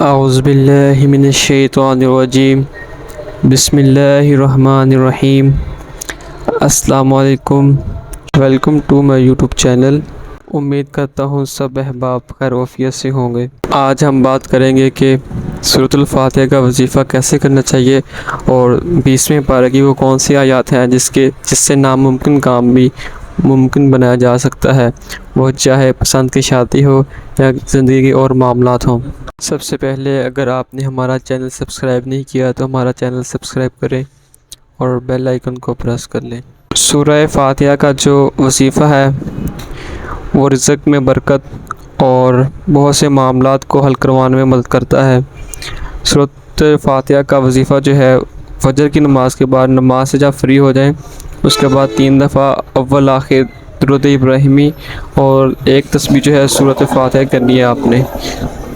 औज़ुबिल्लाहि मिनश्शैतानिर्रजीम बिस्मिल्लाहिर्रहमानिर्रहीम। अस्सलामु अलैकुम, welcome to my YouTube channel. उम्मीद करता हूँ सब अहबाब खैर वफ़ियत से होंगे। आज हम बात करेंगे कि सूरतुल फातिहा का वजीफ़ा कैसे करना चाहिए और 20वें पारे की वो कौन सी आयत हैं जिससे नामुमकिन काम भी मुमकिन बनाया जा सकता है, वो चाहे पसंद की शादी हो या ज़िंदगी के और मामलात हों। सबसे पहले अगर आपने हमारा चैनल सब्सक्राइब नहीं किया तो हमारा चैनल सब्सक्राइब करें और बेल आइकन को प्रेस कर लें। सूरह फातिहा का जो वजीफ़ा है वो रिज़्क़ में बरकत और बहुत से मामलात को हल करवाने में मदद करता है। सूरह फातिहा का वजीफ़ा जो है फजर की नमाज के बाद नमाज से जब फ्री हो जाएं उसके बाद 3 दफ़ा अव्वल आखिर दुरूद इब्राहिमी और एक तस्बीह जो है सूरत फातिहा करनी है आपने।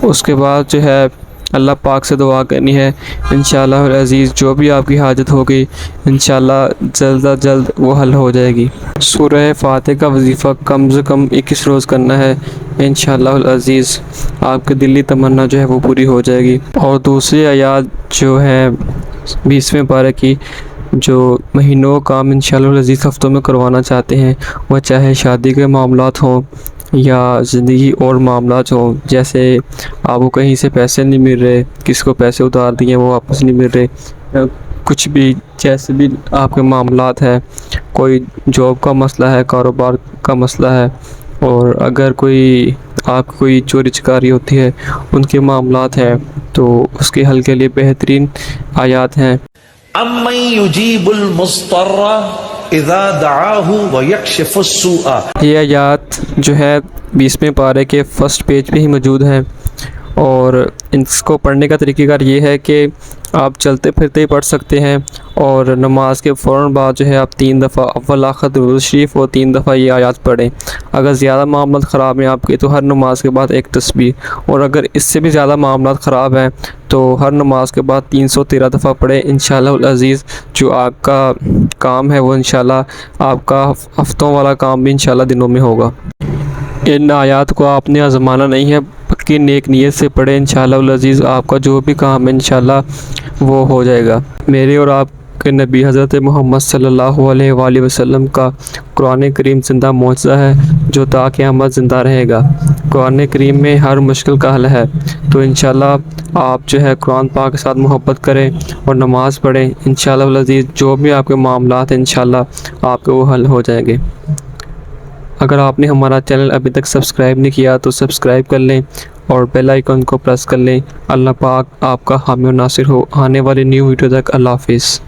उसके बाद जो है अल्लाह पाक से दुआ करनी है, इंशाअल्लाह अज़ीज़ जो भी आपकी हाजत होगी इंशाअल्लाह जल्द अज जल्द वो हल हो जाएगी। सूरह फातिहा का वजीफ़ा कम से कम 21 रोज़ करना है, इंशाअल्लाह अज़ीज़ आपकी दिली तमन्ना जो है वो पूरी हो जाएगी। और दूसरी आयत जो है 20वें पारे की जो महीनों काम इंशाअल्लाह अज़ीज़ हफ्तों में करवाना चाहते हैं, वह चाहे शादी के मामलात हों या ज़िंदगी और मामलात हों, जैसे आपको कहीं से पैसे नहीं मिल रहे, किसी को पैसे उधार दिए वो वापस नहीं मिल रहे, कुछ भी जैसे भी आपके मामलात है, कोई जॉब का मसला है, कारोबार का मसला है, और अगर कोई चोरी चकारी होती है उनके मामलात हैं तो उसके हल के लिए बेहतरीन आयत हैं। अम्मन युजीबुल मुस्तर्रा इज़ा दआहु व यक्शिफुस सूआ। ये आयत जो है 20वें पारे के फर्स्ट पेज पे ही मौजूद है और इसको पढ़ने का तरीक़ेकार ये है कि आप चलते फिरते ही पढ़ सकते हैं और नमाज के फ़ौरन बाद जो है आप 3 दफ़ा अव्वल आखिर दुरूद शरीफ और 3 दफ़ा ये आयत पढ़ें। अगर ज़्यादा मामलात ख़राब हैं आपके तो हर नमाज के बाद एक तस्बीह, और अगर इससे भी ज़्यादा मामलात ख़राब हैं तो हर नमाज के बाद 313 दफ़ा पढ़ें। इंशाअल्लाह अज़ीज़ जो आपका काम है वो इंशाअल्लाह आपका हफ्तों वाला काम भी इंशाअल्लाह दिनों में होगा। इन आयत को आपने आज़माना नहीं है, पक्की नेक नीयत से पढ़े, इंशाअल्लाह अज़ीज़ आपका जो भी काम है इंशाअल्लाह वो हो जाएगा। मेरे और आपके नबी हज़रत मोहम्मद सल्लल्लाहु अलैहि वसल्लम का कुरान करीम ज़िंदा मौजज़ा है जो ता क़यामत ज़िंदा रहेगा। कुरान करीम में हर मुश्किल का हल है, तो इंशाअल्लाह आप जो है कुरान पाक के साथ मोहब्बत करें और नमाज़ पढ़ें, इंशाअल्लाह अज़ीज़ जो भी आपके मामलात हैं इंशाअल्लाह आपके वो हल हो जाएंगे। अगर आपने हमारा चैनल अभी तक सब्सक्राइब नहीं किया तो सब्सक्राइब कर लें और बेल आइकन को प्रेस कर लें। अल्लाह पाक आपका हामी और नासिर हो। आने वाली न्यू वीडियो तक अल्लाह हाफ़िज़।